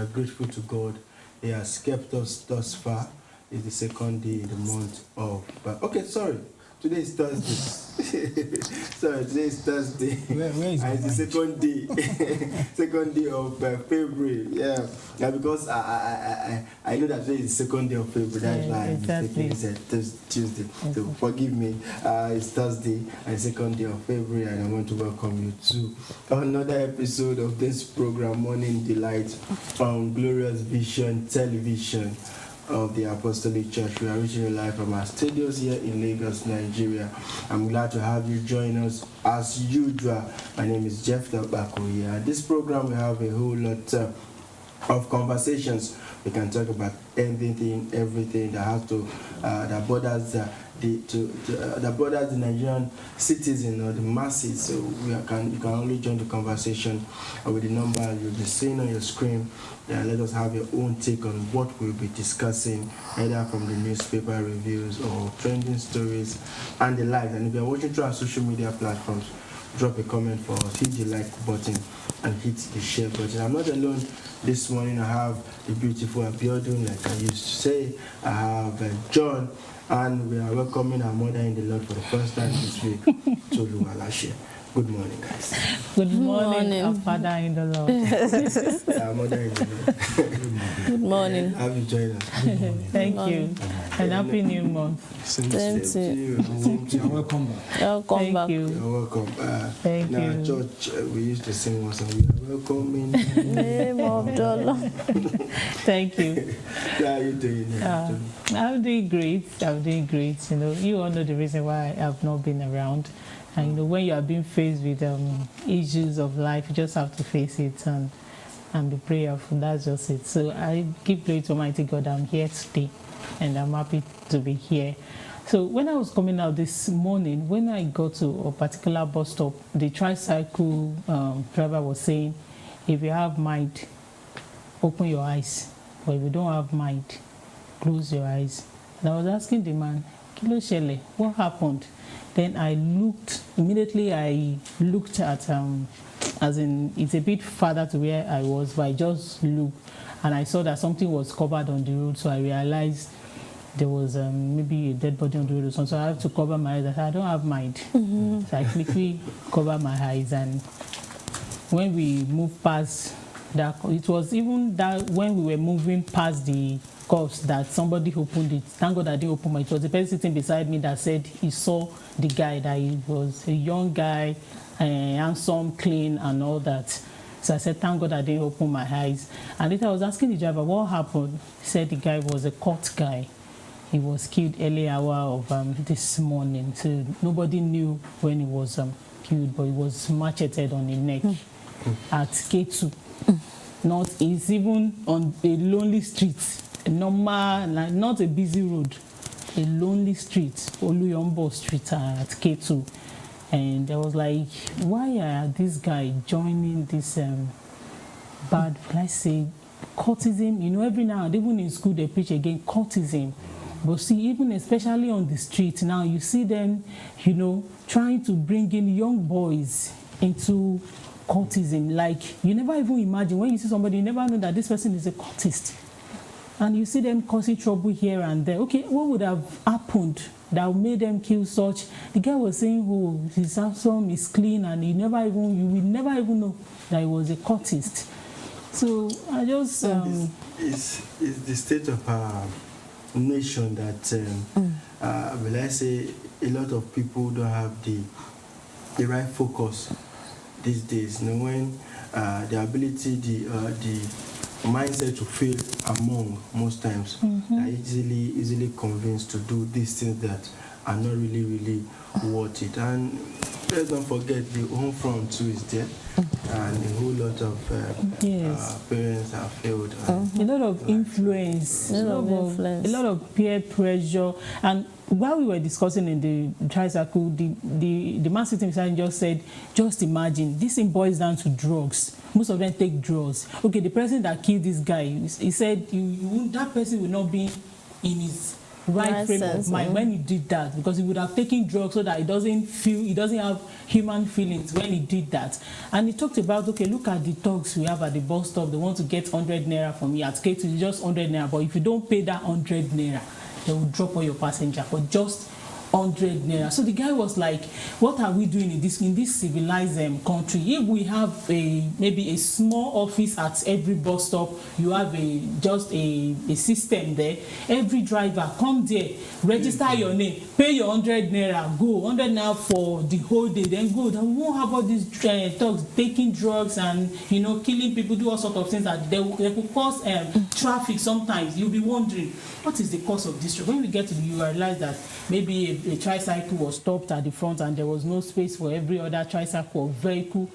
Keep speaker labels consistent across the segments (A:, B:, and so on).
A: are grateful to God. He has kept us thus far. It's the second day in the month of... Today is Thursday. Today is Thursday.
B: Where is
A: and it's the second day. Second day of February. Yeah, because I know that today is the second day of February. That's why I'm thinking it's Tuesday. So forgive me. It's Thursday and second day of February, and I want to welcome you to another episode of this program, Morning Delight, on Glorious Vision Television of the Apostolic Church. We are reaching you live from our studios here in Lagos, Nigeria. I'm glad to have you join us as usual. My name is Jeff Tabako here. This program we have a whole lot of conversations. We can talk about everything that has to that borders the Nigerian citizen or the masses. So you can only join the conversation with the number you'll be seeing on your screen. Let us have your own take on what we'll be discussing, either from the newspaper reviews or trending stories and the like. And if you're watching through our social media platforms, drop a comment for us, hit the like button and hit the share button. I'm not alone this morning. I have the beautiful Abiodun, like I used to say. I have John, and we are welcoming our mother in the Lord for the first time this week, Tolu Alashe. Good morning, guys.
C: Good morning, our Father in the Lord.
A: Our mother in the Lord.
D: Good morning.
A: Have you joined us?
B: Good morning.
C: Thank you. And happy new month.
A: Same to you.
B: You're welcome back.
D: Welcome back.
C: Thank you.
A: You're welcome.
C: Thank
A: now,
C: you.
A: Church, we used to sing one song. We are welcome in the
D: Name of the Lord.
C: Thank you.
A: How are you doing?
C: I'm doing great. I'm doing great. You all know the reason why I have not been around. And when you are being faced with issues of life, you just have to face it and be prayerful. That's just it. So I give glory to Almighty God. I'm here today, and I'm happy to be here. So when I was coming out this morning, when I got to a particular bus stop, the tricycle driver was saying, if you have mind, open your eyes. But if you don't have mind, close your eyes. And I was asking the man, Kilo Shele, what happened? Then I looked at, as in, it's a bit further to where I was, but I just looked and I saw that something was covered on the road. So I realized there was maybe a dead body on the road or something. So I have to cover my eyes. I said, I don't have mind. Mm-hmm. So I quickly covered my eyes. And when we moved past that, it was even that when we were moving past the course that somebody opened it. Thank God I didn't open it. It was the person sitting beside me that said he saw the guy, that he was a young guy, handsome, clean, and all that. So I said, thank God I didn't open my eyes. And later I was asking the driver, what happened? He said the guy was a caught guy. He was killed early hour of this morning. So nobody knew when he was killed, but he was macheted on the neck at K2. Not, it's even on a lonely street. Normal, like not a busy road, a lonely street, Oluyombo Street at K2. And I was like, why are this guy joining this bad, let's say, cultism? Every now and then, even in school, they preach again cultism. But see, even especially on the street now, you see them, trying to bring in young boys into cultism. Like, you never even imagine, when you see somebody, you never know that this person is a cultist. And you see them causing trouble here and there. Okay, what would have happened that made them kill such? The guy was saying, oh, his handsome is clean, and you will never even know that he was a cultist. So I just...
A: It's the state of our nation that, will I say, a lot of people don't have the right focus these days. When the ability, the mindset to fail among most times are easily convinced to do these things that are not really worth it. And let's not forget the home front too is there, and a whole lot of parents have failed.
C: A lot of influence, a lot of peer pressure. And while we were discussing in the tricycle, the man sitting beside just said, just imagine, this thing boils down to drugs. Most of them take drugs. Okay, the person that killed this guy, he said that person will not be in his right frame of mind when he did that, because he would have taken drugs so that he doesn't have human feelings when he did that. And he talked about, okay, look at the thugs we have at the bus stop. They want to get 100 naira from me. At K2, it's just 100 naira. But if you don't pay that 100 naira, they will drop all your passenger for just 100 naira. So the guy was like, what are we doing in this civilized country? If we have maybe a small office at every bus stop, you have just a system there. Every driver come there, register your name, pay your 100 naira, go 100 naira for the whole day, then go. Then we won't have all these thugs taking drugs and killing people, do all sorts of things that they could cause traffic. Sometimes you'll be wondering, what is the cause of this? When we get to you realize that maybe a tricycle was stopped at the front and there was no space for every other tricycle or vehicle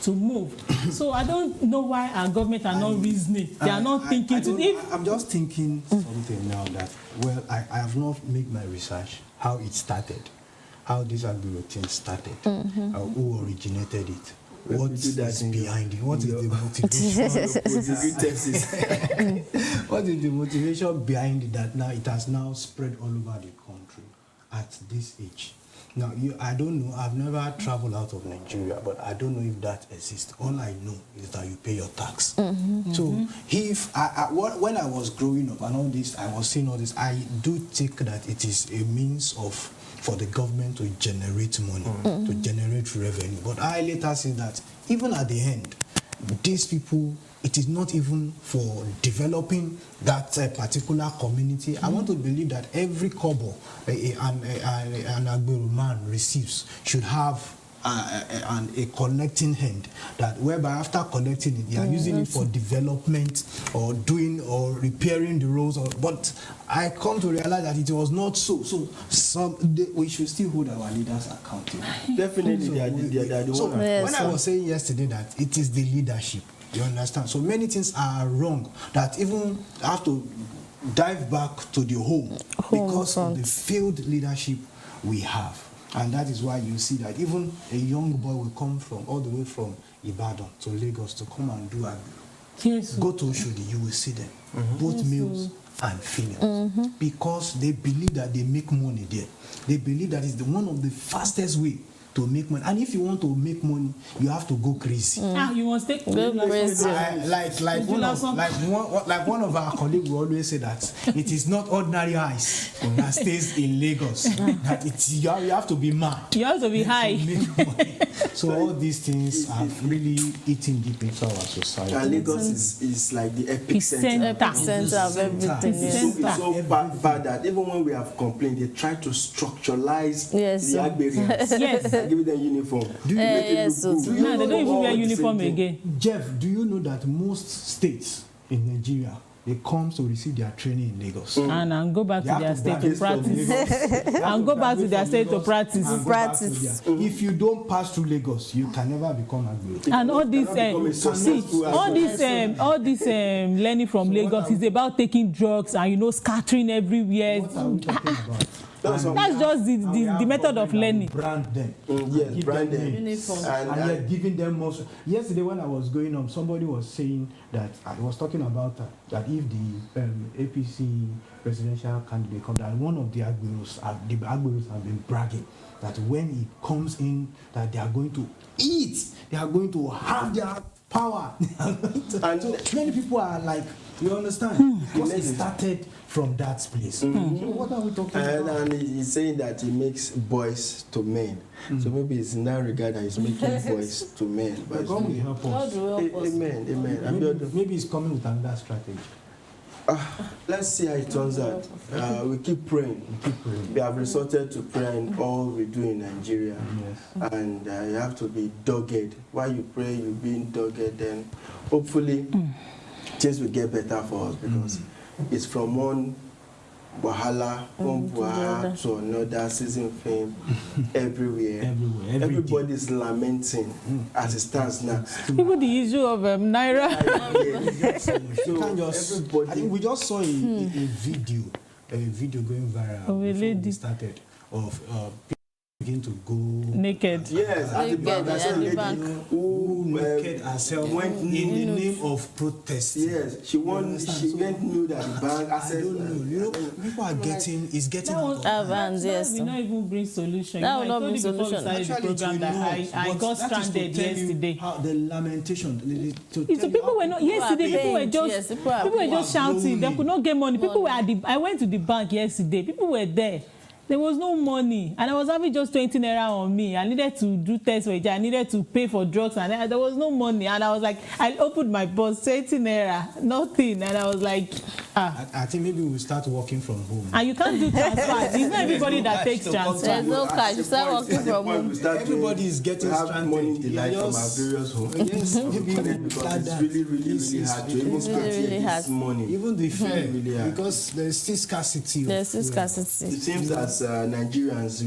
C: to move. So I don't know why our government are not reasoning. They are not thinking
B: I'm just thinking something now that, well, I have not made my research how it started, how this Agbero thing started, who originated it. What is behind it? What is the motivation? What is the motivation behind it that now it has now spread all over the country at this age? Now, I don't know. I've never traveled out of Nigeria, but I don't know if that exists. All I know is that you pay your tax. So, if when I was growing up and all this, I was seeing all this, I do think that it is a means for the government to generate money, to generate revenue. But I later see that even at the end, these people, it is not even for developing that particular community. I want to believe that every kobo an Agbero man receives should have a connecting hand, that whereby after collecting it, they are using it for development or doing or repairing the roads. But I come to realize that it was not so. So we should still hold our leaders accountable.
A: Definitely, they are the
B: So
A: one.
B: when I was saying yesterday that it is the leadership, you understand? So many things are wrong that even have to dive back to the home because of the failed leadership we have. And that is why you see that even a young boy will come from all the way from Ibadan to Lagos to come and do Agbero.
C: Yes.
B: Go to Oshodi, you will see them, both males and females, because they believe that they make money there. They believe that it's one of the fastest way to make money. And if you want to make money, you have to go crazy.
C: You must take
D: crazy.
B: Like one of our colleagues will always say that it is not ordinary ice that stays in Lagos. That you have to be mad.
C: You have to be high.
B: To make money. So all these things are really eating deep into our society.
A: And Lagos is like the epicenter
D: Epicenter of everything.
A: It's so bad that even when we have complained, they try to structuralize the Agberians.
C: Yes.
A: Give them uniform. Do you make it look good?
C: No, they don't even wear uniform again.
B: Jeff, do you know that most states in Nigeria, they come to receive their training in Lagos?
C: And go back to their state to practice. And go back to their state to practice.
B: If you don't pass through Lagos, you can never become Agbero.
C: And all this learning from Lagos is about taking drugs and scattering everywhere.
B: What are we talking about?
C: That's just the method of learning.
B: Brand them.
A: Yes, brand them.
B: Uniform. And you're giving them more. Yesterday when I was going on, somebody was saying that, I was talking about that if the APC presidential candidate comes, that one of the Agberos have been bragging that when he comes in, that they are going to eat, they are going to have their power. And so many people are like, you understand? Because it started from that place. So what are we talking about?
A: And he's saying that he makes boys to men. So maybe it's in that regard that he's making boys to men. But
B: God will help us.
A: Amen.
B: Maybe he's coming with another strategy.
A: Let's see how it turns out. We keep praying. We have resorted to prayer in all we do in Nigeria. Yes. And you have to be dogged. While you pray, you're being dogged. Then hopefully things will get better for us, because it's from one wahala, one wahala to another, season fame, everywhere. Everybody's lamenting as it stands now.
C: Even the issue of Naira.
B: I think we just saw a video going viral
C: of a lady
B: started of begin to go
C: naked.
A: Yes, at the bank. I saw a
D: At the
A: lady
D: bank.
A: who
B: naked herself
A: went
B: in the name of protest.
A: Yes, she went nude at the bank.
B: I don't know. You know, people are getting
C: That
B: out
C: was
B: of
D: Have hands, yes.
C: will not even bring solution.
D: That
C: You
D: will
C: know,
D: not
C: I
D: bring
C: told you before we
D: solution.
C: started the program that I got stranded yesterday.
B: How the lamentation.
C: It's the people were not yesterday. People were just
D: Yes, people are-
C: people were just shouting. They
B: groaning.
C: could not get money. People were at the. I went to the bank yesterday. People were there. There was no money, and I was having just 20 naira on me. I needed to do test wage. I needed to pay for drugs, and there was no money. And I was like, I opened my purse, 20 naira, nothing, and I was like,
B: I think maybe we'll start working from home.
C: And you can't do transfer. It's not everybody that takes transfer.
D: There's no cash.
A: At the
D: Start
A: point-
D: working
A: at the
D: from
A: point
D: home.
A: we start to
B: Everybody is getting
A: have
B: stranded.
A: money delight
B: You
A: from our
B: just-
A: various homes.
B: Yes, maybe
A: Because it's really, really, really hard to even
B: it's
A: start
D: really
A: here
D: hard.
A: this morning.
B: even the fare,
A: Really hard.
B: because there's still scarcity. of
D: There's this
B: fuel.
D: scarcity.
A: It seems as Nigerians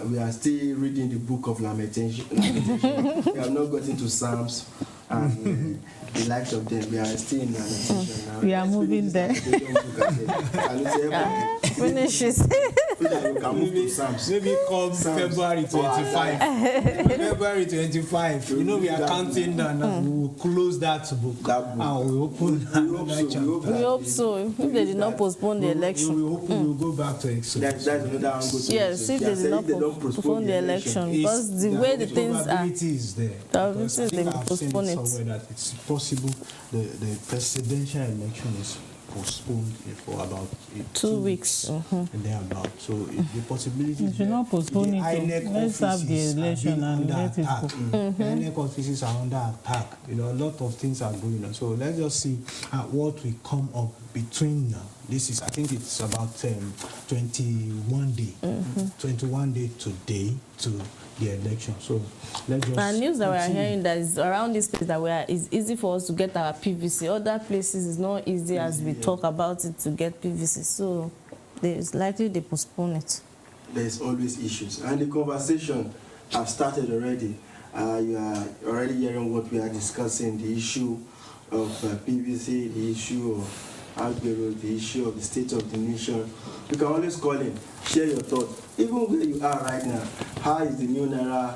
A: we are still reading the book of lamentation. We have not gotten to Psalms and the likes of them. We are still in lamentation now.
C: We are moving there.
D: Finish it.
A: We can move to Psalms.
B: Maybe come
A: Psalms.
B: February 25. February 25. You know, we are counting down. We will close that book.
A: That book.
B: And we open
A: We hope
B: another
A: so.
B: chapter.
D: We hope so. If they did not postpone the election.
B: We hope we will go back to Exodus.
A: That's another angle to
D: Yes,
A: it.
D: if
A: They
D: they
A: are
D: did
A: saying
D: not
A: they don't
D: postpone the election.
B: Is
D: Because the way the things are,
B: probability is there.
D: Probability
B: Because I
D: is
B: think
D: they
B: I've seen
D: postpone it.
B: somewhere that it's possible the presidential election is postponed for about
D: 2 weeks.
B: and thereabout. So the possibility
C: You
B: is
C: should
B: there.
C: not postpone
B: The
C: it, though.
B: INEC
C: Let's have the
B: offices are
C: election
B: being
C: and
B: under
C: let it
B: attack.
C: go.
B: The INEC offices are under attack. You know, a lot of things are going on. So let's just see what will come up between now. This is, I think it's about 21 day, 21 day today to the election. So let's just
D: And news that we are
B: continue.
D: hearing that is around this place that we are, it's easy for us to get our PVC. Other places is not easy as we talk about it to get PVC. So there's likely they postpone it.
A: There's always issues, and the conversation has started already. You are already hearing what we are discussing: the issue of PVC, the issue of Agbero, the issue of the state of the nation. You can always call in, share your thoughts, even where you are right now. How is the new Naira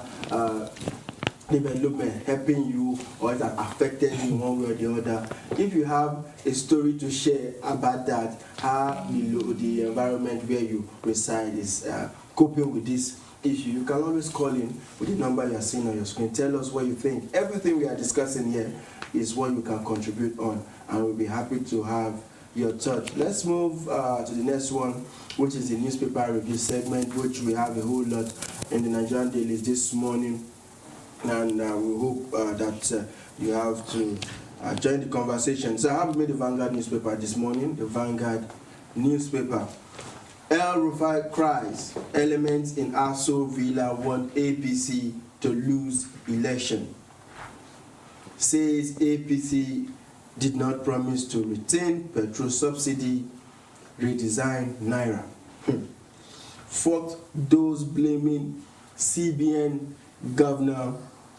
A: development helping you, or is that affected you one way or the other? If you have a story to share about that, how the environment where you reside is coping with this issue, you can always call in with the number you are seeing on your screen. Tell us what you think. Everything we are discussing here is what you can contribute on, and we'll be happy to have your thoughts. Let's move to the next one, which is the newspaper review segment, which we have a whole lot in the Nigerian dailies this morning. And we hope that you have to join the conversation. So I have made the Vanguard newspaper this morning, the Vanguard newspaper. El-Rufai cries, elements in Aso Villa want APC to lose election. Says APC did not promise to retain petrol subsidy, redesign Naira. Fucked those blaming CBN Governor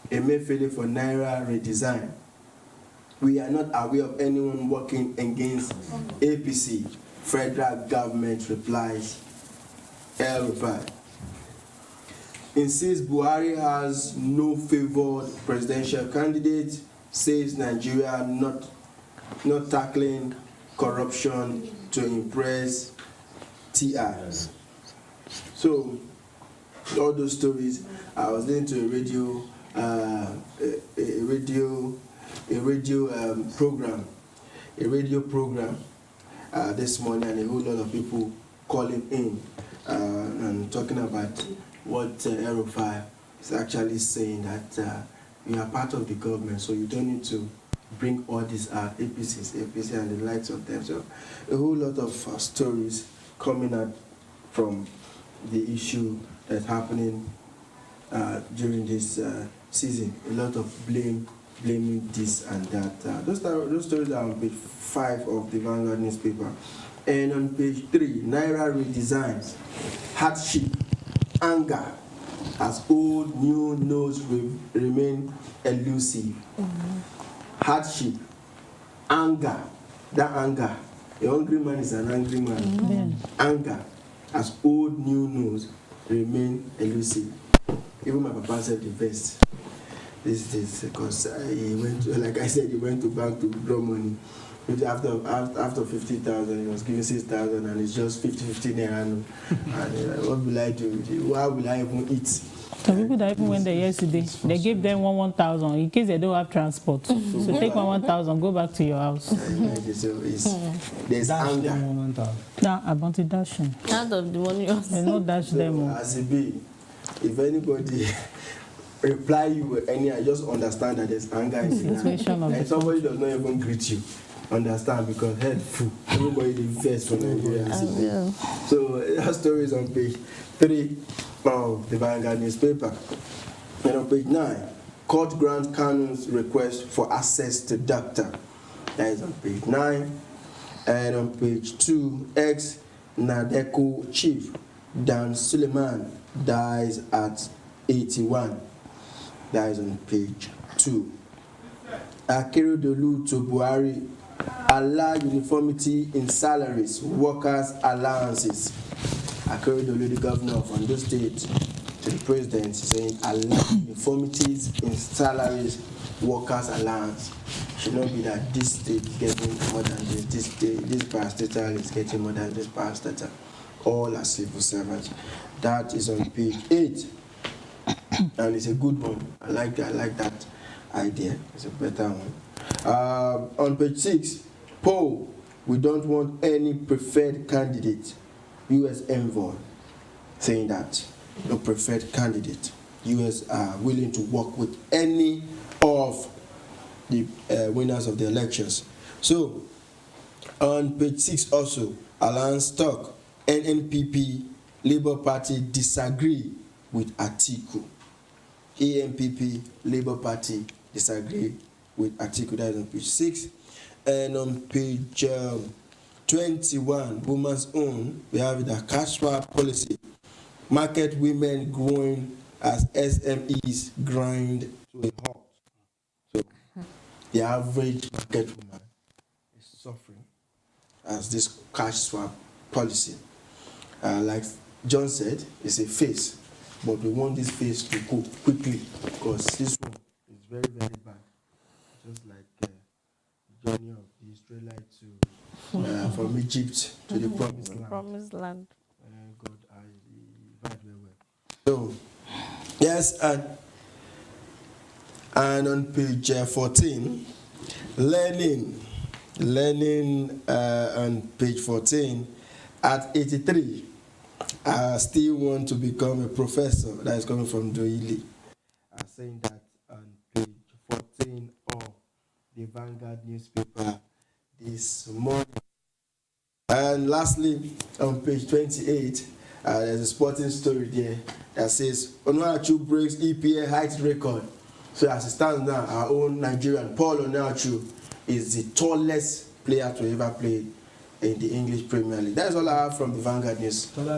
A: Emefiele for Naira redesign. We are not aware of anyone working against APC. Federal government replies. El-Rufai insists Buhari has no favored presidential candidate. Says Nigeria not tackling corruption to impress TI. So all those stories. I was listening to a radio program this morning, and a whole lot of people calling in and talking about what El-Rufai is actually saying, that you are part of the government, so you don't need to bring all these APC and the likes of them. So a whole lot of stories coming out from the issue that's happening during this season. A lot of blaming this and that. Those stories are on page 5 of the Vanguard newspaper. And on page 3, Naira redesigns, hardship, anger, as old new notes remain elusive. Hardship, anger, that anger. A hungry man is an angry man. Anger, as old new notes remain elusive. Even my papa said invest these days because he went to, like I said, he went to bank to withdraw money. After 50,000, he was giving 6,000, and it's just 50 naira. And what will I do? Why will I even eat?
C: Some people that even went there yesterday, they gave them 1,000 in case they don't have transport. So take 1,000, go back to your house.
A: So there's anger.
C: Now about the dashing.
D: Out of the money.
C: They not dash them.
A: As it be, if anybody reply you with any, I just understand that there's anger in
C: Situation of
A: and
C: the
A: somebody does not even greet you. Understand, because head full. Everybody invests from Nigeria.
D: Yeah.
A: So that story is on page 3 of the Vanguard newspaper. And on page 9, court grants Kanu's request for access to doctor. That is on page 9. And on page 2, ex-Nadeco chief Dan Suleiman dies at 81. That is on page 2. Akeredolu to Buhari, allow uniformity in salaries, workers' allowances. Akeredolu, the governor of Ondo State, to the president, saying allow uniformities in salaries, workers' allowance. Should not be that this state is getting more than this state, this parastatal is getting more than this parastatal. All are civil servants. That is on page 8. And it's a good one. I like that idea. It's a better one. On page 6, poll, we don't want any preferred candidate. U.S. envoy saying that no preferred candidate. U.S. are willing to work with any of the winners of the elections. So, on page 6 also, Alliance Stock, NNPP, Labour Party disagree with Atiku. ANPP, Labour Party disagree with Atiku. That is on page 6. And on page 21, Women's Own, we have the cash swap policy. Market women growing as SMEs grind to a halt. So the average market woman is suffering as this cash swap policy. Like John said, it's a phase, but we want this phase to go quickly because this one is very, very bad. Just like the journey of the Israelites to from Egypt to the promised land. God, I very well. So, yes, and on page 14, learning on page 14, at 83, I still want to become a professor. That is coming from Doili. I'm saying that on page 14 of the Vanguard newspaper this morning. And lastly, on page 28, there's a sporting story there that says Onuachu breaks EPA height record. So as it stands now, our own Nigerian Paul Onuachu is the tallest player to ever play in the English Premier League. That's all I have from the Vanguard newspaper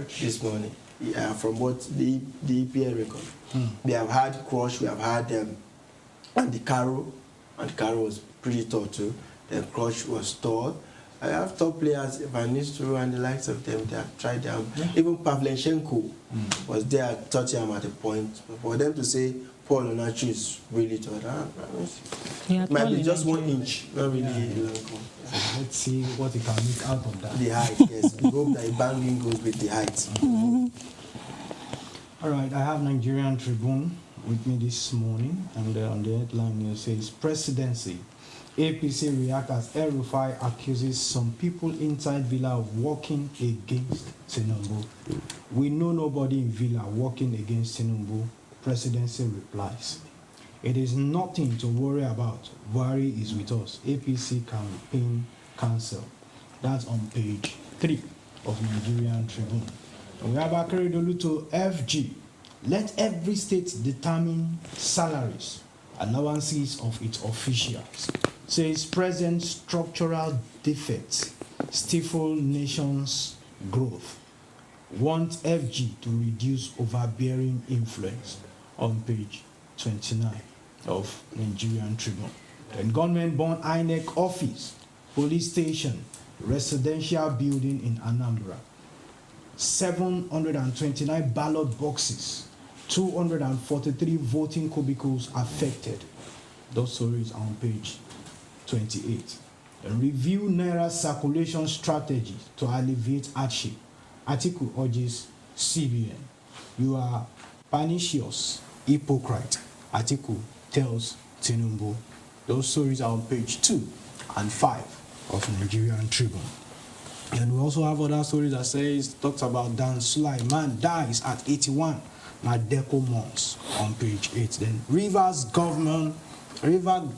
A: this morning. Yeah, from what the EPA record. We have had Crush, we have had Andy Carroll. Andy Carroll was pretty tall too. Then Crush was tall. I have top players, Van Nistelrooy and the likes of them. They have tried them. Even Pavlyuchenko was there at Tottenham at a point. For them to say Paul Onuachu is really tall, it might be just 1 inch, not really long.
B: Let's see what he can make out of that.
A: The height, yes. We hope that banging goes with the height.
B: All right, I have Nigerian Tribune with me this morning, and on the headline it says, Presidency. APC react as El-Rufai accuses some people inside Villa of working against Tinubu. We know nobody in Villa working against Tinubu. Presidency replies, it is nothing to worry about. Buhari is with us. APC campaign cancel. That's on page 3 of Nigerian Tribune. And we have Akeredolu to FG. Let every state determine salaries, allowances of its officials. Says present structural defects stifle nation's growth. Want FG to reduce overbearing influence, on page 29 of Nigerian Tribune. Then gunmen burn INEC office, police station, residential building in Anambra. 729 ballot boxes 243 voting cubicles affected. Those stories are on page 28. Review Naira circulation strategy to alleviate hardship. Article urges CBN. You are pernicious hypocrite. Article tells Tinubu. Those stories are on page 2 and 5 of Nigerian Tribune. And we also have other stories that talks about Dan Sulaiman dies at 81. Nadeco months on page 8. Then River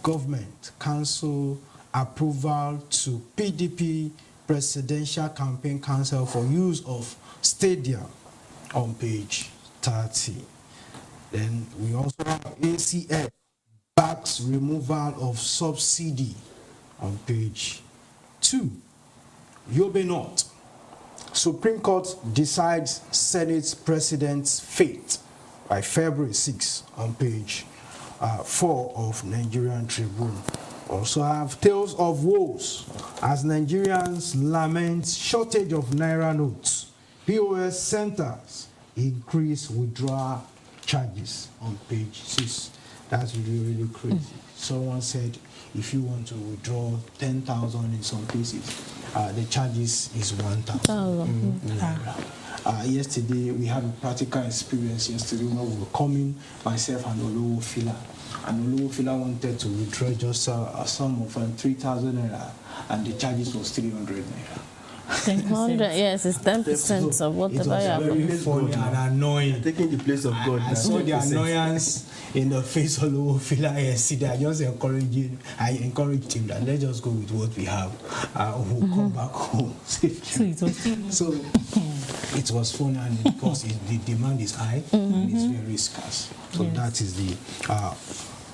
B: government council approval to PDP presidential campaign council for use of stadium on page 30. Then we also have ACF backs removal of subsidy on page 2. Yobe North. Supreme Court decides Senate President's fate by February 6 on page 4 of Nigerian Tribune. Also have Tales of Woes as Nigerians lament shortage of Naira notes. POS centers increase withdrawal charges on page 6. That's really crazy. Someone said if you want to withdraw 10,000 in some places, the charges is 1,000. Yesterday, we had a practical experience yesterday when we were coming, myself and Olowo Fila. And Olowo Fila wanted to withdraw just a sum of 3,000 naira, and the charges was 300 naira.
D: 100, yes, it's 10% of whatever you have.
B: It was very funny and annoying.
A: Taking the place of God.
B: I saw the annoyance in the face of Olowo Fila yesterday. I just encouraged him that let's just go with what we have. We'll come back home. So it was fun, and because the demand is high and it's very scarce. So that is the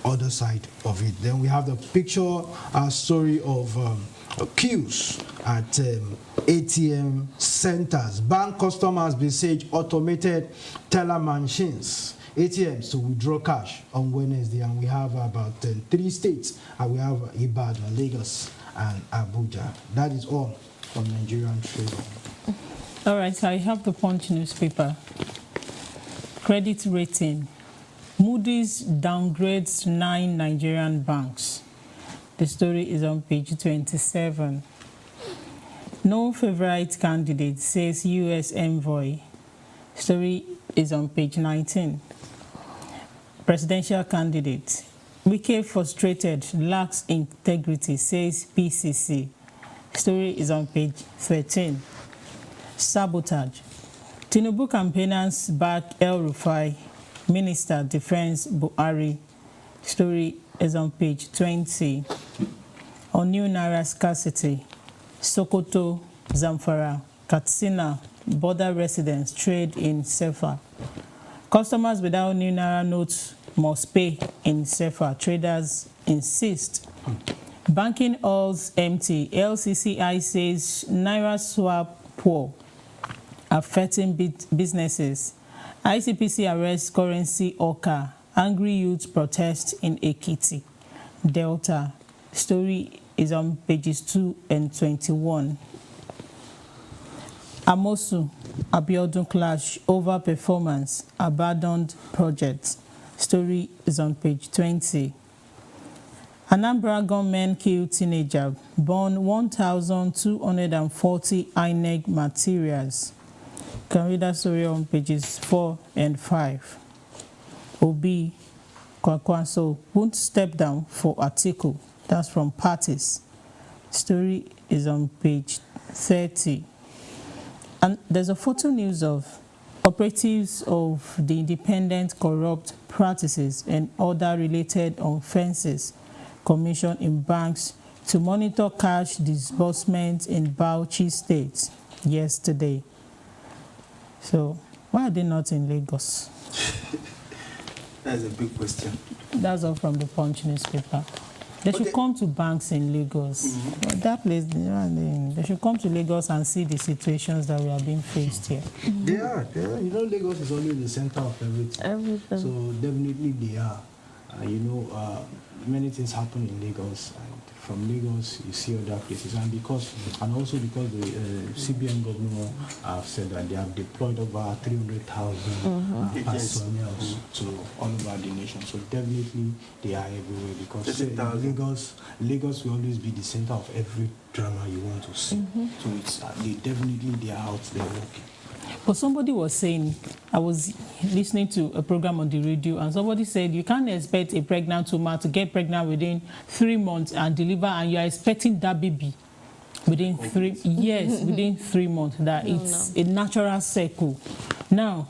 B: other side of it. Then we have the picture story of queues at ATM centers. Bank customers besiege automated teller machines, ATMs, to withdraw cash on Wednesday. And we have about 3 states. We have Ibadan, Lagos, and Abuja. That is all from Nigerian Tribune.
C: All right, so I have the Punch newspaper. Credit rating. Moody's downgrades 9 Nigerian banks. The story is on page 27. No favorite candidate, says U.S. envoy. Story is on page 19. Presidential candidate. Wike frustrated, lacks integrity, says PCC. Story is on page 13. Sabotage. Tinubu campaigners back El-Rufai. Minister Defense Buhari. Story is on page 20. On new Naira scarcity. Sokoto, Zamfara, Katsina, border residents trade in CFA. Customers without new Naira notes must pay in CFA. Traders insist. Banking halls empty. LCCI says Naira swap poor, affecting businesses. ICPC arrests currency hawker. Angry youth protest in Ekiti, Delta. Story is on pages 2 and 21. Amosu, Abiodun clash over performance, abandoned project. Story is on page 20. Anambra gunmen kill teenager, burn 1,240 INEC materials. Can read that story on pages 4 and 5. Obi Kwakwanso won't step down for Atiku. That's from parties. Story is on page 30. And there's a photo news of operatives of the Independent Corrupt Practices and other related offenses commissioned in banks to monitor cash disbursements in Bauchi State yesterday. So why are they not in Lagos?
A: That's a big question.
C: That's all from the Punch newspaper. They should come to banks in Lagos. That place, they should come to Lagos and see the situations that we are being faced here.
B: They are. You know, Lagos is only the center of everything. So definitely they are. You know, many things happen in Lagos, and from Lagos you see other places, and also because the CBN governor have said that they have deployed over 300,000 personnel to all over the nation. So definitely they are everywhere, because Lagos will always be the center of every drama you want to see. So it's they are out there working.
C: But somebody was saying, I was listening to a program on the radio, and somebody said you can't expect a pregnant woman to get pregnant within 3 months and deliver, and you are expecting that baby within within 3 months. That it's a natural cycle. Now,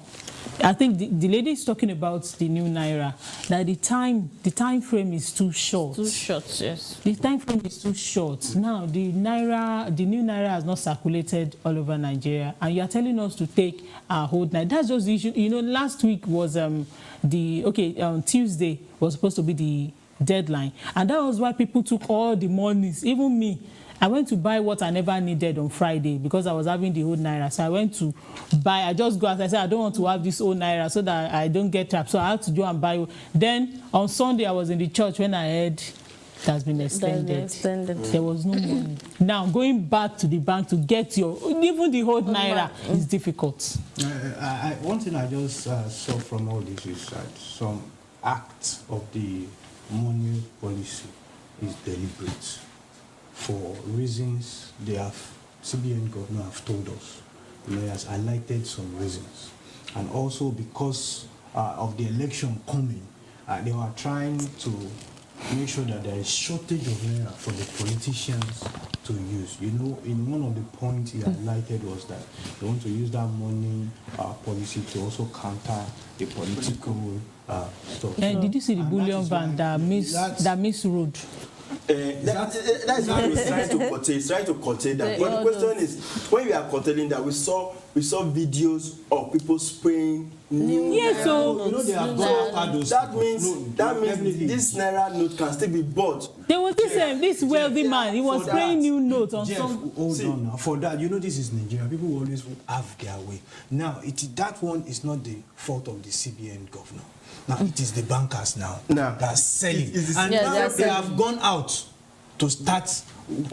C: I think the lady is talking about the new Naira, that the time frame is too short.
D: Too short, yes.
C: The time frame is too short. Now, the new Naira has not circulated all over Nigeria, and you are telling us to take our whole Naira. That's just the issue. You know, last week was Tuesday was supposed to be the deadline, and that was why people took all the monies. Even me, I went to buy what I never needed on Friday because I was having the old Naira. So I went to buy. I just go out. I said, I don't want to have this old Naira so that I don't get trapped. So I had to go and buy. Then on Sunday, I was in the church when I heard it has been extended. There was no money. Now, going back to the bank to get even the old Naira is difficult.
B: One thing I just saw from all this is that some acts of the money policy is deliberate. For reasons CBN governor have told us. He has highlighted some reasons. And also because of the election coming, they were trying to make sure that there is shortage of Naira for the politicians to use. You know, in one of the points he highlighted was that they want to use that money policy to also counter the political stuff.
C: Did you see the bullion van that missed road?
A: That's how he's trying to curtail that. But the question is, when we are curtailing that, we saw videos of people spraying new.
C: Yes, so
B: you know they have gone after those.
A: That means this Naira note can still be bought.
C: There was this wealthy man. He was spraying new notes on some.
B: Hold on now. For that, you know, this is Nigeria. People will always have their way. Now, that one is not the fault of the CBN governor. Now it is the bankers now that are selling, and now they have gone out to start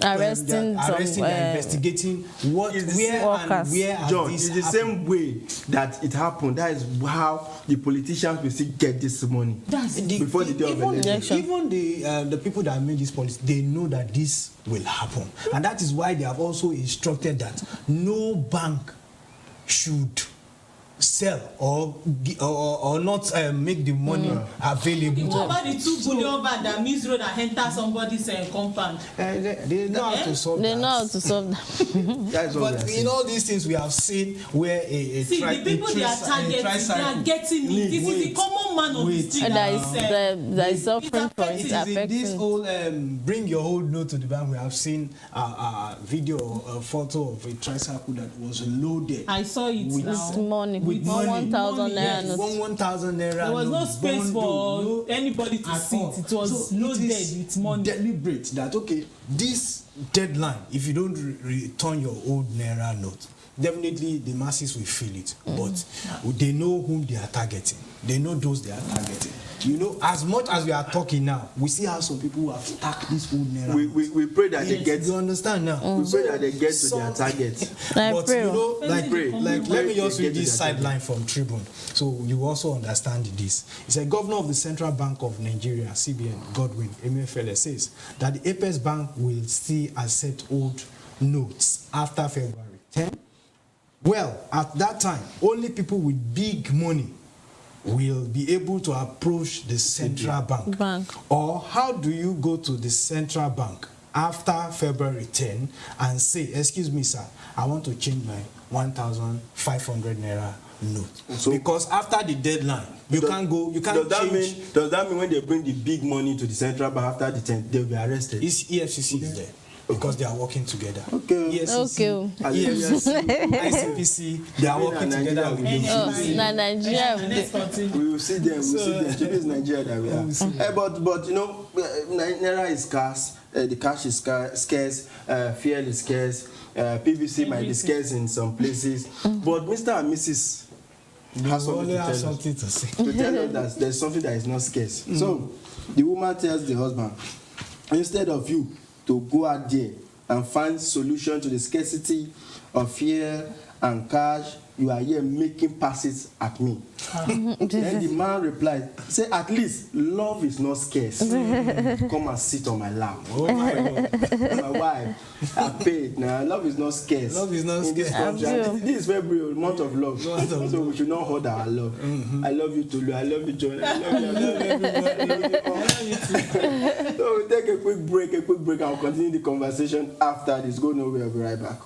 D: arresting,
B: investigating where
A: John,
B: this
A: it's the same way that it happened. That is how the politicians will still get this money before the day of election.
B: Even the people that made this policy, they know that this will happen, and that is why they have also instructed that no bank should sell or not make the money available.
C: What about the 2 bullion van that means road and enter somebody's compound?
B: They know how to solve that.
D: They know how to solve that.
B: But in all these things we have seen where the
C: people they are targeting, they are getting it. This is the common man on the street
D: that is suffering for it.
B: Affecting. This whole bring your old note to the bank. We have seen a video, a photo of a tricycle that was loaded.
C: I saw it
D: with money.
B: With
D: 1,000 naira
B: notes. 1,000 naira.
C: There was no space for anybody to sit. It was loaded with money.
B: Deliberate that this deadline, if you don't return your old naira note, definitely the masses will feel it. But they know whom they are targeting. They know those they are targeting. You know, as much as we are talking now, we see how some people have stacked this old naira.
A: We pray that they get.
B: You understand now?
A: We pray that they get to their target.
B: But you know, let me just read this sideline from Tribune, so you also understand this. It said, Governor of the Central Bank of Nigeria, CBN, Godwin Emefiele, says that the Apex Bank will still accept old notes after February 10. Well, at that time, only people with big money will be able to approach the central bank. Or how do you go to the central bank after February 10 and say, excuse me, sir, I want to change my 1,500 naira note? So, because after the deadline, you can't change.
A: Does that mean when they bring the big money to the central bank after the 10th, they'll be arrested?
B: It's EFCC is there. Because they are working together.
A: EFCC,
B: ICPC, they are working together with
D: Nigeria.
A: We will see them. It's Nigeria that we are. But you know, Naira is scarce. The cash is scarce. Fuel is scarce. PVC might be scarce in some places. But Mr. and Mrs. has
B: You only have
A: something
B: something to say.
A: to tell us that there's something that is not scarce. So the woman tells the husband, instead of you to go out there and find solution to the scarcity of fear and cash, you are here making passes at me. Then the man replied, say, at least love is not scarce. Come and sit on my lap.
B: Oh my God.
A: My wife, I paid. Now, love is not scarce.
B: Love is not
A: in this
B: scarce.
A: country. And this is February, month of love. So we should not hold our love. I love you, Tolu. I love you, John. I love you. I love everybody. I love you. So we'll take a quick break, and we'll continue the conversation after this. Go nowhere. We'll be right back.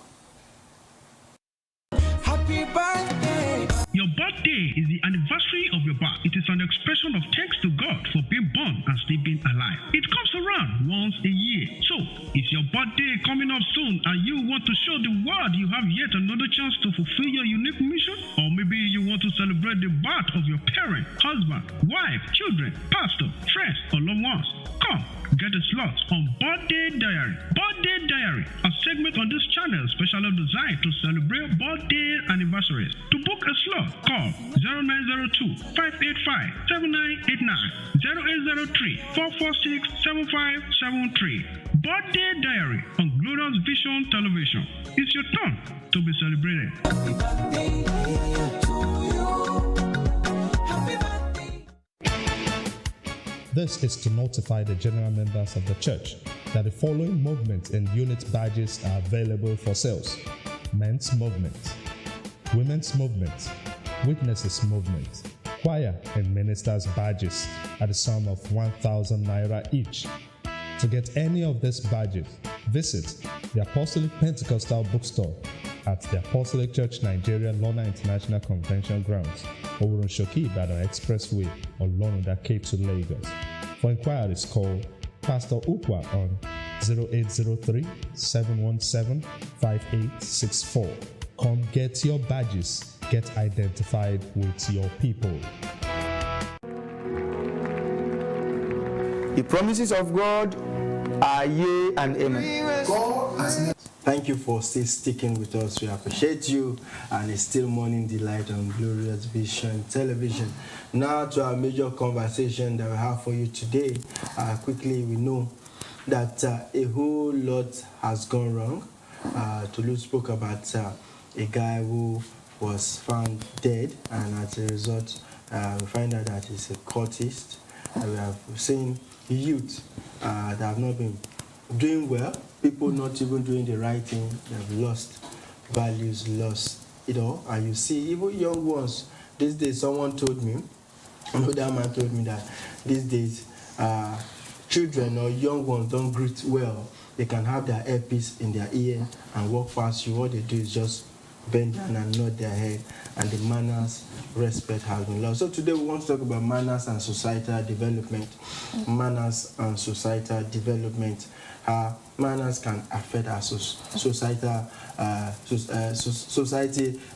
E: Happy birthday.
F: Your birthday is the anniversary of your birth. It is an expression of thanks to God for being born and still being alive. It comes around once a year. So, is your birthday coming up soon and you want to show the world you have yet another chance to fulfill your unique mission? Or maybe you want to celebrate the birth of your parent, husband, wife, children, pastor, friends, or loved ones? Come, get a slot on Birthday Diary. Birthday Diary, a segment on this channel specially designed to celebrate birthday anniversaries. To book a slot, call 0902-585-7989, 0803-446-7573. Birthday Diary on Glorious Vision Television. It's your turn to be celebrated.
E: Happy birthday to you. Happy birthday.
G: This is to notify the general members of the church that the following movement and unit badges are available for sales: Men's Movement, Women's Movement, Witnesses Movement, Choir and Ministers badges at the sum of 1,000 naira each. To get any of these badges, visit the Apostolic Pentecostal Bookstore at the Apostolic Church Nigeria Lona International Convention Grounds, Oworonshoki Ibadan Expressway, or Lonoda K2 Lagos. For inquiries, call Pastor Ukwa on 0803-717-5864. Come get your badges. Get identified with your people.
H: The promises of God are yea and amen.
A: Thank you for still sticking with us. We appreciate you, and it's still Morning Delight on Glorious Vision Television. Now to our major conversation that we have for you today. Quickly, we know that a whole lot has gone wrong. Tolu spoke about a guy who was found dead, and as a result, we find out that he's a cultist. We have seen youth that have not been doing well, people not even doing the right thing. They've lost values, lost it all. And you see, even young ones, these days, someone told me, another man told me that these days, children or young ones don't greet well. They can have their earpiece in their ear and walk past you. What they do is just bend down and nod their head, and the manners, respect has been lost. So today we want to talk about manners and societal development. Manners and societal development. How manners can affect our society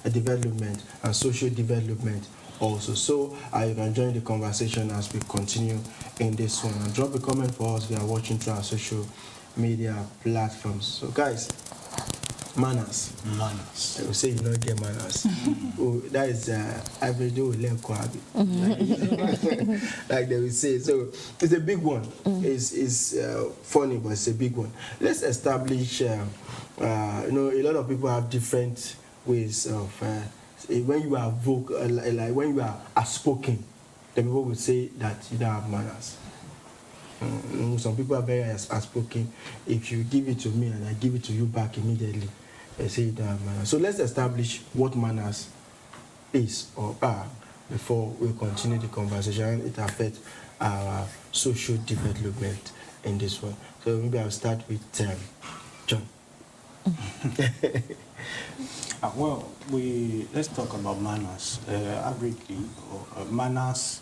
A: development and social development also. So you can join the conversation as we continue in this one. And drop a comment for us. We are watching through our social media platforms. So guys, manners.
B: Manners.
A: I will say you don't get manners. Oh, that is average like they will say. So it's a big one. It's funny, but it's a big one. Let's establish. A lot of people have different ways of when you are vocal, like when you are outspoken, the people will say that you don't have manners. Some people are very outspoken. If you give it to me and I give it to you back immediately, they say you don't have manners. So let's establish what manners is or are before we continue the conversation. It affects our social development in this one. So maybe I'll start with John.
B: Let's talk about manners. Averagely, manners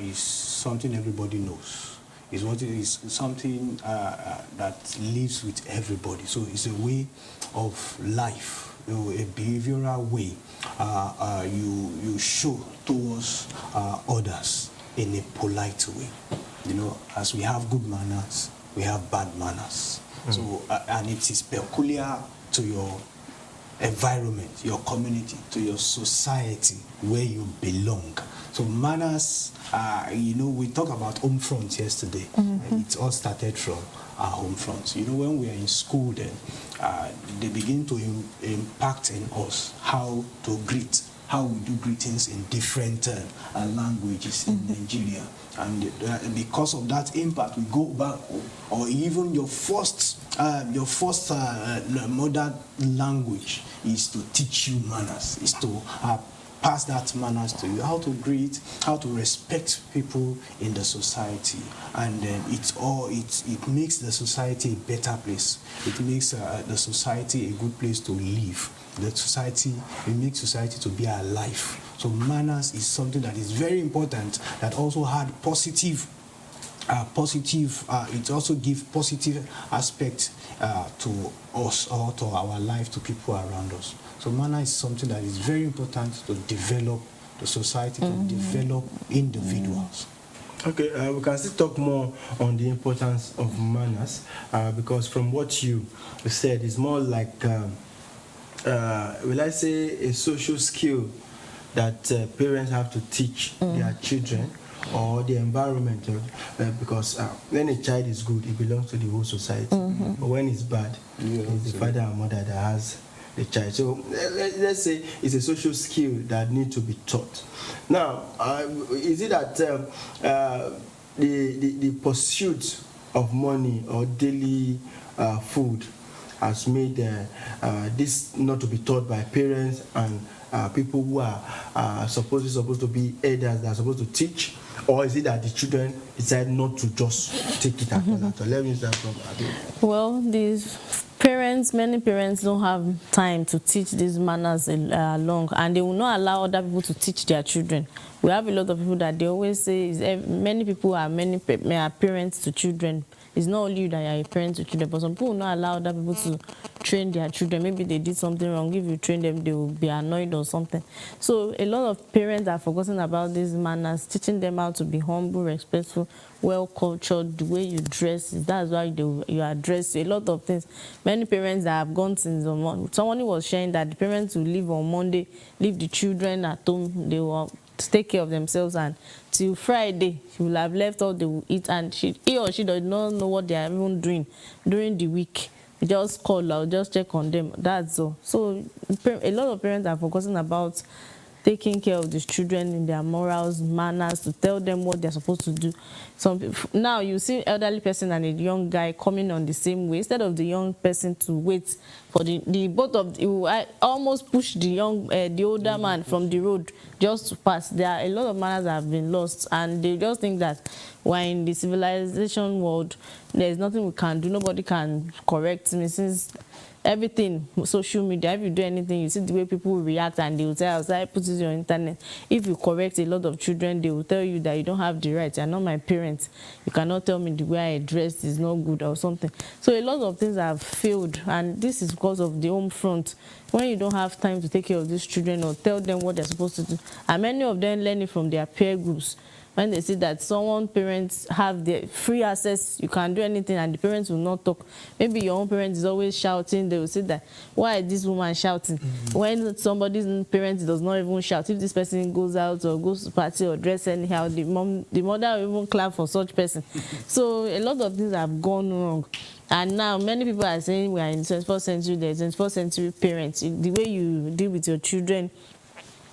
B: is something everybody knows. It's what it is, something that lives with everybody. So it's a way of life, a behavioral way you show towards others in a polite way. As we have good manners, we have bad manners. So and it is peculiar to your environment, your community, to your society where you belong. So manners, we talked about home front yesterday. It all started from our home front. When we are in school, then they begin to impact in us how to greet, how we do greetings in different languages in Nigeria. And because of that impact, we go back home, or even your first mother language is to teach you manners, is to pass that manners to you, how to greet, how to respect people in the society, and then it makes the society a better place. It makes the society a good place to live. It makes society to be alive. So manners is something that is very important, that also had positive, it also gives positive aspect to us or to our life, to people around us. So manner is something that is very important to develop the society, to develop individuals.
A: Okay, we can still talk more on the importance of manners, because from what you said, it's more like, will I say, a social skill that parents have to teach their children, or the environment, because when a child is good, it belongs to the whole society. But when it's bad, it's the father and mother that has the child. So let's say it's a social skill that needs to be taught. Now, is it that the pursuit of money or daily food has made this not to be taught by parents and people who are supposed to be elders that are supposed to teach? Or is it that the children decide not to just take it at all? Let me start from Ade.
D: Well, many parents don't have time to teach these manners along, and they will not allow other people to teach their children. We have a lot of people that they always say many people are parents to children. It's not only you that are a parent to children, but some people will not allow other people to train their children. Maybe they did something wrong. If you train them, they will be annoyed or something. So a lot of parents are forgetting about these manners, teaching them how to be humble, respectful, well-cultured, the way you dress. That's why you are dressed. A lot of things. Many parents that have gone since on Monday. Someone was sharing that the parents will leave on Monday, leave the children at home. They will to take care of themselves, and till Friday she will have left all they will eat, and he or she does not know what they are even doing during the week. We just call out, just check on them. That's all. So a lot of parents are focusing about taking care of these children in their morals, manners, to tell them what they're supposed to do. Now you see elderly person and a young guy coming on the same way. Instead of the young person to wait for the both of you, I almost push the older man from the road just to pass. There are a lot of manners that have been lost, and they just think that we're in the civilization world. There's nothing we can do. Nobody can correct me, since everything, social media, if you do anything, you see the way people react, and they will say, I'll put it on internet. If you correct a lot of children, they will tell you that you don't have the right. You're not my parents. You cannot tell me the way I dress is not good or something. So a lot of things have failed, and this is because of the home front. When you don't have time to take care of these children or tell them what they're supposed to do, and many of them learn it from their peer groups. When they see that parents have the free access, you can do anything, and the parents will not talk. Maybe your own parent is always shouting, they will say that, why is this woman shouting? When somebody's parent does not even shout, if this person goes out or goes to party or dress anyhow, the mother will even clap for such person. So a lot of things have gone wrong. And now many people are saying we are in the 21st century, there's 21st century parents. The way you deal with your children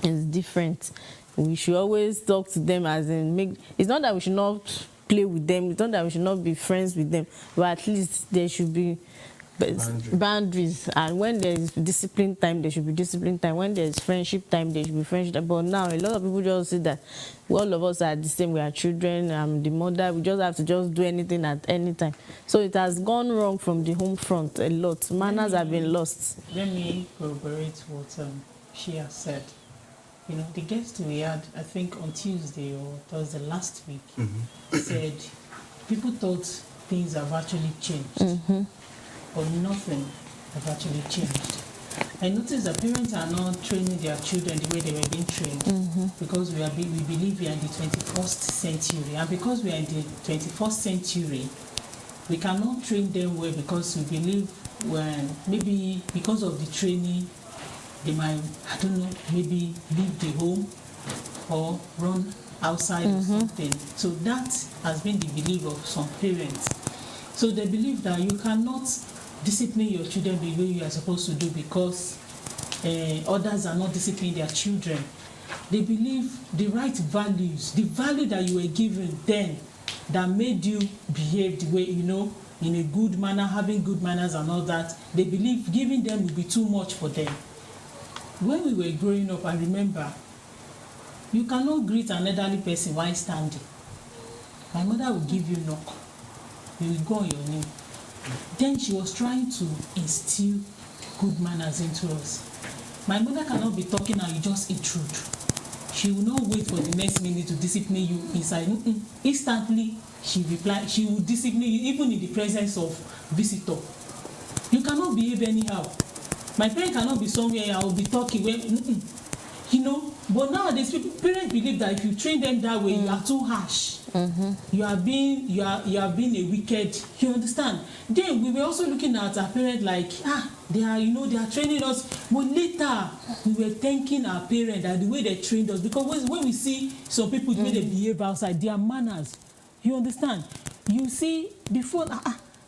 D: is different. We should always talk to them as in it's not that we should not play with them, it's not that we should not be friends with them, but at least there should be boundaries. And when there is discipline time, there should be discipline time. When there is friendship time, there should be friendship time. But now a lot of people just say that all of us are the same, we are children, I'm the mother, we just have to just do anything at any time. So it has gone wrong from the home front a lot. Manners have been lost.
C: Let me corroborate what she has said. You know, the guest we had, I think on Tuesday or Thursday last week, said people thought things have actually changed, but nothing have actually changed. I noticed that parents are not training their children the way they were being trained, because we believe we are in the 21st century, and because we are in the 21st century, we cannot train them well, because we believe maybe because of the training they might, I don't know, maybe leave the home or run outside or something. So that has been the belief of some parents. So they believe that you cannot discipline your children the way you are supposed to do because others are not disciplining their children. They believe the right values, the value that you were given then that made you behave the way, you know, in a good manner, having good manners and all that, they believe giving them will be too much for them. When we were growing up, I remember, you cannot greet an elderly person while standing. My mother would give you a knock. You will go on your knee. Then she was trying to instill good manners into us. My mother cannot be talking and you just intrude. She will not wait for the next minute to discipline you inside. Instantly, she will discipline you even in the presence of visitor. You cannot behave anyhow. My parent cannot be somewhere I will be talking when, you know. But nowadays, parents believe that if you train them that way, you are too harsh. You are being a wicked. You understand? Then we were also looking at our parents like, they are training us. But later we were thanking our parents that the way they trained us, because when we see some people the way they behave outside, their manners. You understand? You see before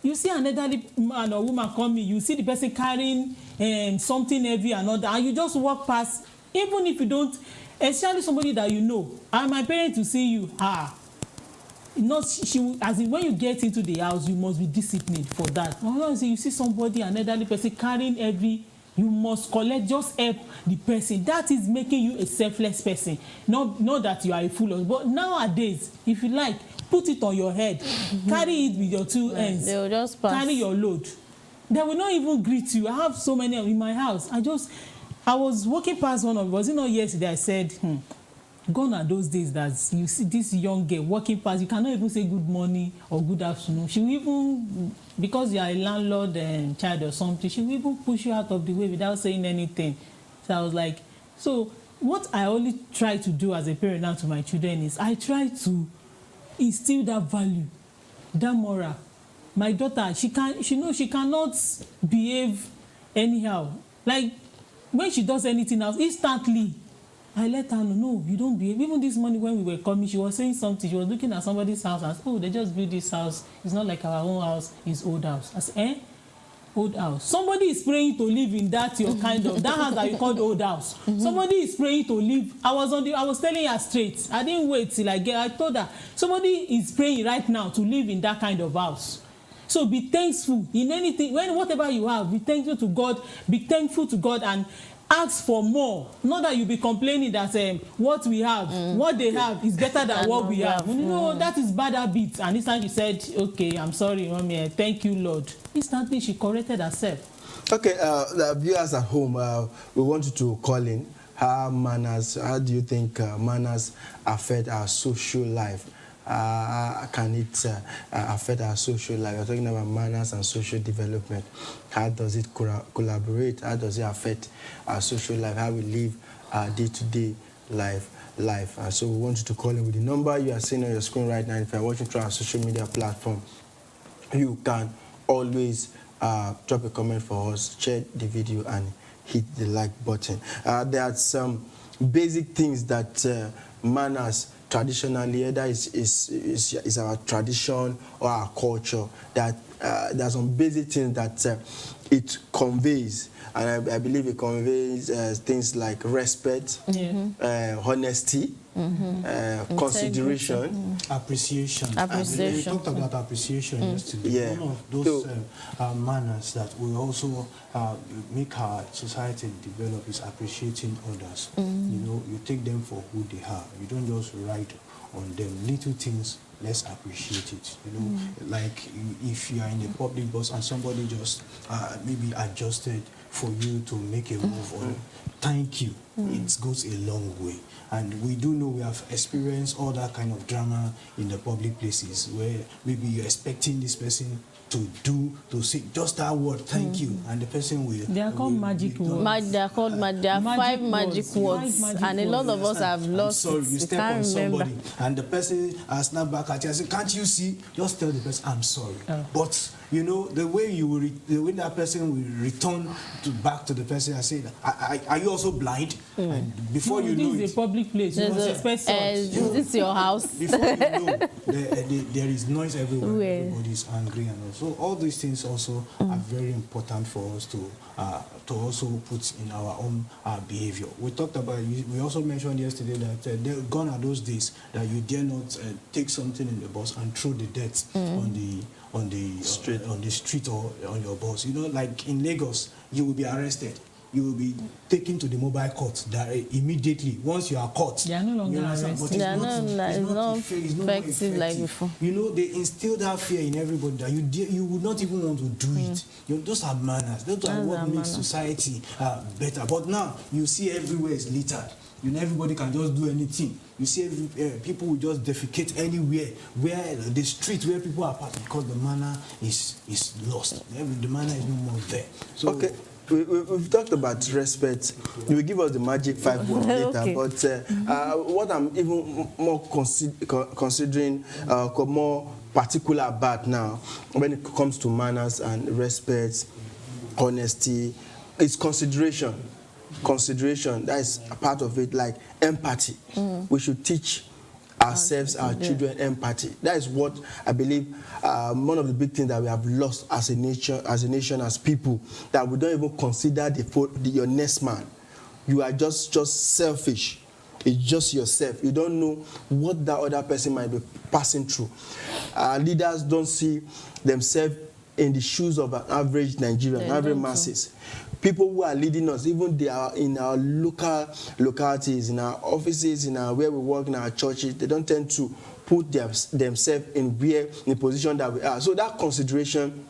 C: you see an elderly man or woman coming, you see the person carrying something heavy and all that, and you just walk past, even if you don't, especially somebody that you know. And my parents will see you, as in when you get into the house, you must be disciplined for that. You see somebody, an elderly person carrying heavy, you must collect, just help the person. That is making you a selfless person. Not that you are a fool. But nowadays, if you like, put it on your head, carry it with your two hands,
D: they will just pass.
C: Carry your load. They will not even greet you. I have so many in my house. I was walking past one of, was it not yesterday, I said, gone are those days that you see this young girl walking past, you cannot even say good morning or good afternoon. She will even, because you are a landlord and child or something, she will even push you out of the way without saying anything. So I was like, so what I only try to do as a parent now to my children is I try to instill that value, that moral. My daughter, she cannot behave anyhow. Like when she does anything else, instantly I let her know, no, you don't behave. Even this morning when we were coming, she was saying something. She was looking at somebody's house and said, oh, they just built this house. It's not like our own house, it's old house. I said, old house? Somebody is praying to live in that your kind of, that house that you called old house. Somebody is praying to live. I was telling her straight. I didn't wait till I told her, somebody is praying right now to live in that kind of house. So be thankful in anything, whatever you have, be thankful to God, and ask for more. Not that you be complaining that what we have, what they have is better than what we have. You know, that is bad habit. And this time she said, okay, I'm sorry, Mommy, thank you, Lord. Instantly she corrected herself.
A: Okay, the viewers at home, we want you to call in. How do you think manners affect our social life? Can it affect our social life? We're talking about manners and social development. How does it collaborate? How does it affect our social life? How we live our day-to-day life? So we want you to call in with the number you are seeing on your screen right now. If you're watching through our social media platform, you can always drop a comment for us, share the video, and hit the like button. There are some basic things that manners traditionally, either is our tradition or our culture, that there are some basic things that it conveys, and I believe it conveys things like respect, honesty, consideration,
B: appreciation. We talked about appreciation yesterday.
A: Yeah.
B: One of those manners that will also make our society develop is appreciating others. You know, you take them for who they are. You don't just ride on them. Little things, let's appreciate it. You know, like if you are in a public bus and somebody just maybe adjusted for you to make a move, or thank you, it goes a long way. And we do know we have experienced all that kind of drama in the public places where maybe you're expecting this person to say just that word, thank you, and the person will.
C: They are called magic words.
D: They are called there are five magic words, and a lot of us have lost
B: Sorry,
D: it.
B: you
D: We
B: step
D: can't
B: on
D: remember.
B: somebody, and the person snap back at you and say, "Can't you see?" Just tell the person, "I'm sorry." But you know the way you will, the way that person will return back to the person and say, "Are you also blind?" And before you know
C: this is a public place. You must expect such.
D: Is this your house?
B: before you know, there is noise everywhere. Everybody's angry, and also all these things also are very important for us to also put in our own behavior. We talked about. We also mentioned yesterday that gone are those days that you dare not take something in the bus and throw the dirt on the street or on your bus. You know, like in Lagos, you will be arrested. You will be taken to the mobile court immediately. Once you are caught,
C: They are no longer arrested.
B: But
D: They are not effective like before.
B: You know, they instill that fear in everybody that you would not even want to do it. Those are manners. Those are what makes society better. But now you see everywhere is littered. You know, everybody can just do anything. You see, people will just defecate anywhere, where the street where people are parked, because the manner is lost. The manner is no more there. So,
A: Okay. We've talked about respect. You will give us the magic 5 words later.
D: Okay.
A: But what I'm even more considering, more particular about now, when it comes to manners and respect, honesty, is consideration. Consideration, that is a part of it, like empathy. We should teach ourselves, our children, empathy. That is what I believe one of the big things that we have lost as a nation, as people, that we don't even consider your next man. You are just selfish. It's just yourself. You don't know what that other person might be passing through. Leaders don't see themselves in the shoes of an average Nigerian, average masses. People who are leading us, even they are in our localities, in our offices, where we work, in our churches, they don't tend to put themselves in the position that we are. So that consideration,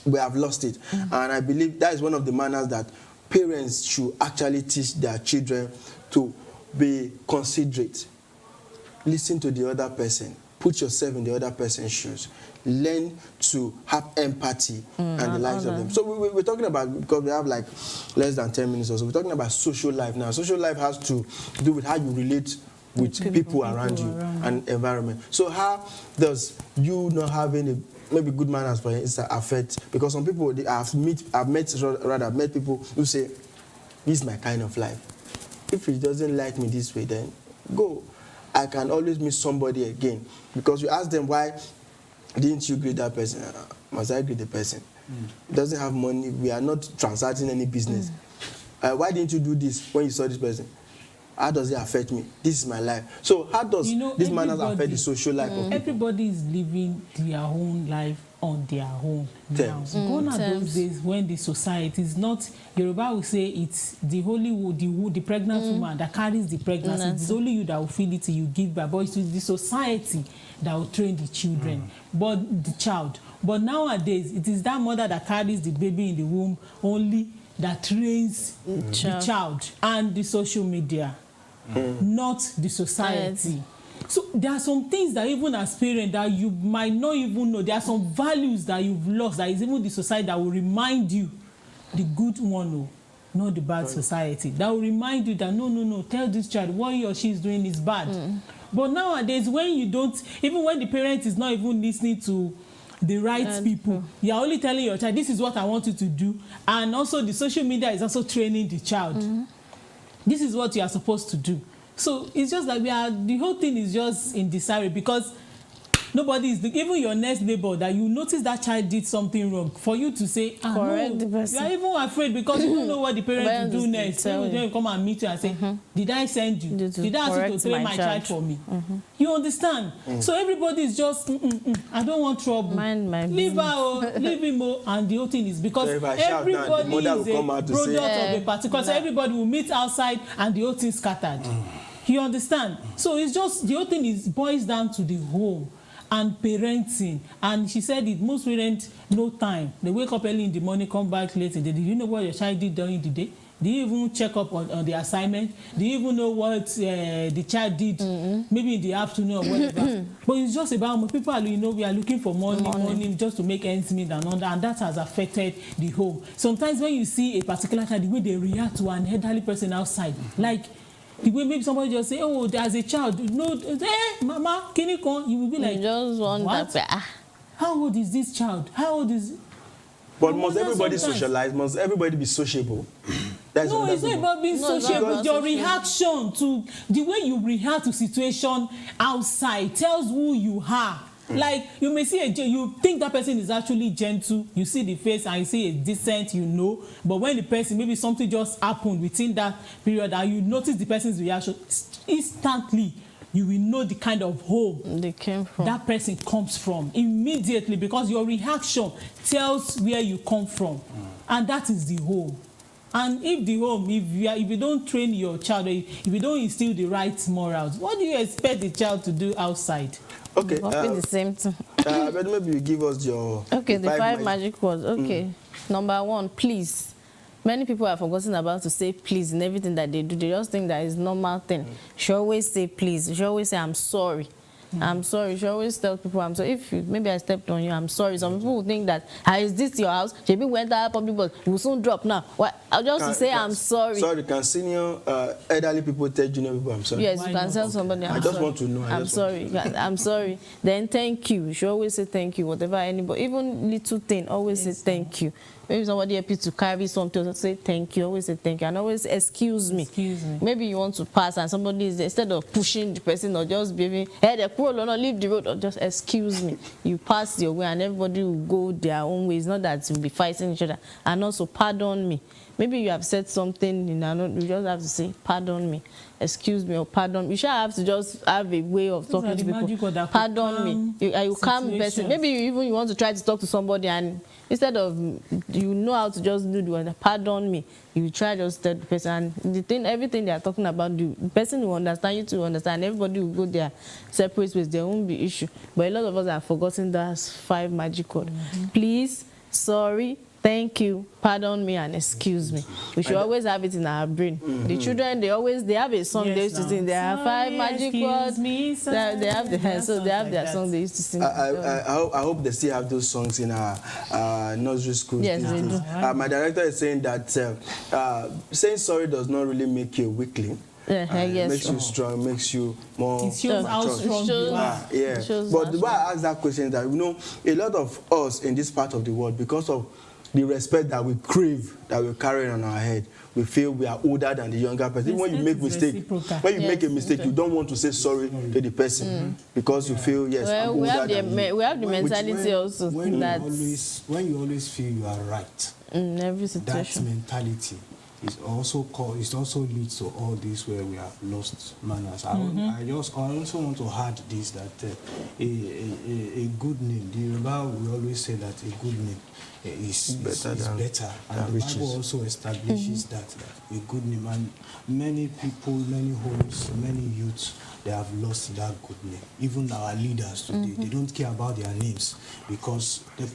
A: we have lost it. And I believe that is one of the manners that parents should actually teach their children, to be considerate. Listen to the other person. Put yourself in the other person's shoes. Learn to have empathy and the likes of them. So we're talking about, because we have like less than 10 minutes or so, we're talking about social life now. Social life has to do with how you relate with people around you and environment. So how does you not having maybe good manners, for instance, affect? Because some people, I've met people who say, this is my kind of life. If he doesn't like me this way, then go. I can always meet somebody again. Because you ask them, why didn't you greet that person? Must I greet the person? He doesn't have money. We are not transacting any business. Why didn't you do this when you saw this person? How does it affect me? This is my life. So how does these manners affect the social life of people?
C: Everybody is living their own life on their own now. Gone are those days when the society is not, Yoruba will say it's the the pregnant woman that carries the pregnancy. It's only you that will feel it till you give birth. But it's the society that will train the children, but the child. But nowadays, it is that mother that carries the baby in the womb only that trains the child, and the social media, not the society. So there are some things that even as parents that you might not even know. There are some values that you've lost, that is even the society that will remind you the good one, not the bad society. That will remind you that no, tell this child what he or she is doing is bad. But nowadays, when you don't, even when the parent is not even listening to the right people, you are only telling your child, this is what I want you to do. And also the social media is also training the child. This is what you are supposed to do. So it's just like the whole thing is just in disarray, because nobody is, even your next neighbor, that you notice that child did something wrong, for you to say,
D: correct the person.
C: You are even afraid, because you don't know what the parent will do next. They will come and meet you and say, did I send you? Did I ask you to train my child for me? You understand? So everybody is just, I don't want trouble.
D: Mind my
C: leave
D: business.
C: her, leave him, and the whole thing is because
A: So if I shout down, the
C: everybody
A: mother
C: is
A: will come
C: a
A: out to
C: product
A: say,
C: of a particular. So everybody will meet outside, and the whole thing scattered. You understand? So it's just, the whole thing is boils down to the home and parenting. And she said it, most parents no time. They wake up early in the morning, come back late in the day. Do you know what your child did during the day? Do you even check up on the assignment? Do you even know what the child did maybe in the afternoon or whatever? But it's just about people are, we are looking for money just to make ends meet and all that, and that has affected the home. Sometimes when you see a particular child, the way they react to an elderly person outside, like the way maybe somebody just say, oh, there's a child, mama, can you come? You will be like,
D: you just want
C: what?
D: that.
C: How old is this child? How old is?
A: But must everybody socialize? Must everybody be sociable?
C: No, it's not about being sociable. Your
D: social.
C: reaction to the way you react to situation outside tells who you are. Like you may see you think that person is actually gentle, you see the face and you see it's decent, but when the person, maybe something just happened within that period and you notice the person's reaction, instantly you will know the kind of home
D: They came from.
C: that person comes from immediately, because your reaction tells where you come from, and that is the home. And if the home, if you don't train your child, if you don't instill the right morals, what do you expect the child to do outside?
A: Okay.
D: The same thing.
A: But maybe you give us your.
D: Okay, the five magic words. Okay. Number 1, please. Many people have forgotten about to say please in everything that they do. They just think that is normal thing. She always say please. She always say I'm sorry. I'm sorry. She always tell people I'm sorry. If maybe I stepped on you, I'm sorry. Some people will think that, is this your house? Maybe went out public bus. You will soon drop now. I'll just say I'm sorry.
A: Sorry, can senior elderly people tell junior people I'm sorry?
D: Yes, you can tell somebody I'm sorry.
A: I just want to know.
D: I'm sorry. I'm sorry. Then thank you. She always say thank you. Whatever anybody, even little thing, always say thank you. Maybe somebody help you to carry something, say thank you, always say thank you, and always excuse me. Maybe you want to pass and somebody is there, instead of pushing the person or just behaving, hey, the poor or not leave the road, or just excuse me. You pass your way and everybody will go their own way. It's not that you'll be fighting each other. And also pardon me. Maybe you have said something, you just have to say pardon me, excuse me, or pardon me. You should have to just have a way of talking to people. Pardon me. You calm the person. Maybe you want to try to talk to somebody and instead of you know how to just do the word pardon me, you try just tell the person, and everything they are talking about, the person will understand, you to understand, everybody will go their separate ways, there won't be issue. But a lot of us have forgotten those 5 magic words. Please, sorry, thank you, pardon me, and excuse me. We should always have it in our brain. The children, they have a song they used to sing. They have 5 magic words. They have their song they used to sing.
A: I hope they still have those songs in our nursery school.
D: Yes, they do.
A: My director is saying that saying sorry does not really make you a weakling.
D: Yes,
A: makes you strong, makes you more.
C: It shows how strong you are.
A: Yeah. But the why I ask that question is that a lot of us in this part of the world, because of the respect that we crave, that we carry on our head, we feel we are older than the younger person. Even when you make mistake, make a mistake, you don't want to say sorry to the person because you feel I'm
D: we
A: older
D: have
A: than you.
D: We have the mentality also
B: when
D: that
B: you always feel you are right
D: in every
B: that
D: situation.
B: mentality is also leads to all this where we have lost manners. I also want to add this, that a good name, the Yoruba we always say that a good name is better, and the Bible also establishes that a good name, and many people, many homes, many youths, they have lost that good name. Even our leaders today, they don't care about their names, because the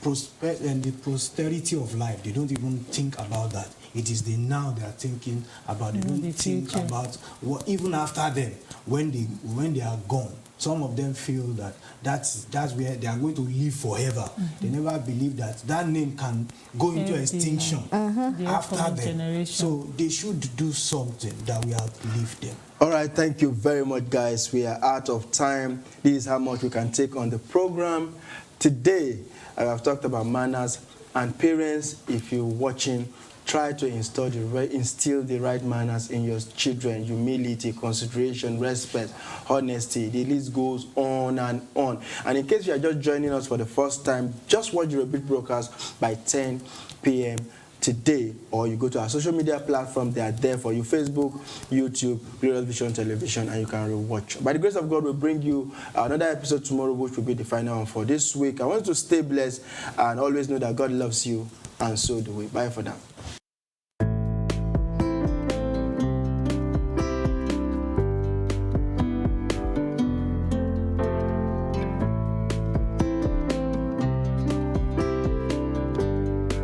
B: prosperity of life, they don't even think about that. It is the now they are thinking about. They don't think about what even after them, when they are gone. Some of them feel that that's where they are going to live forever. They never believe that name can go into extinction after them.
C: Generation.
B: So they should do something that will outlive them.
A: All right, thank you very much, guys. We are out of time. This is how much we can take on the program. Today, I have talked about manners, and parents, if you're watching, try to instill the right manners in your children: humility, consideration, respect, honesty. The list goes on and on. And in case you are just joining us for the first time, just watch the repeat broadcast by 10 p.m. today, or you go to our social media platform. They are there for you: Facebook, YouTube, Glorious Vision Television, and you can rewatch. By the grace of God, we'll bring you another episode tomorrow, which will be the final one for this week. I want you to stay blessed and always know that God loves you, and so do we. Bye for now.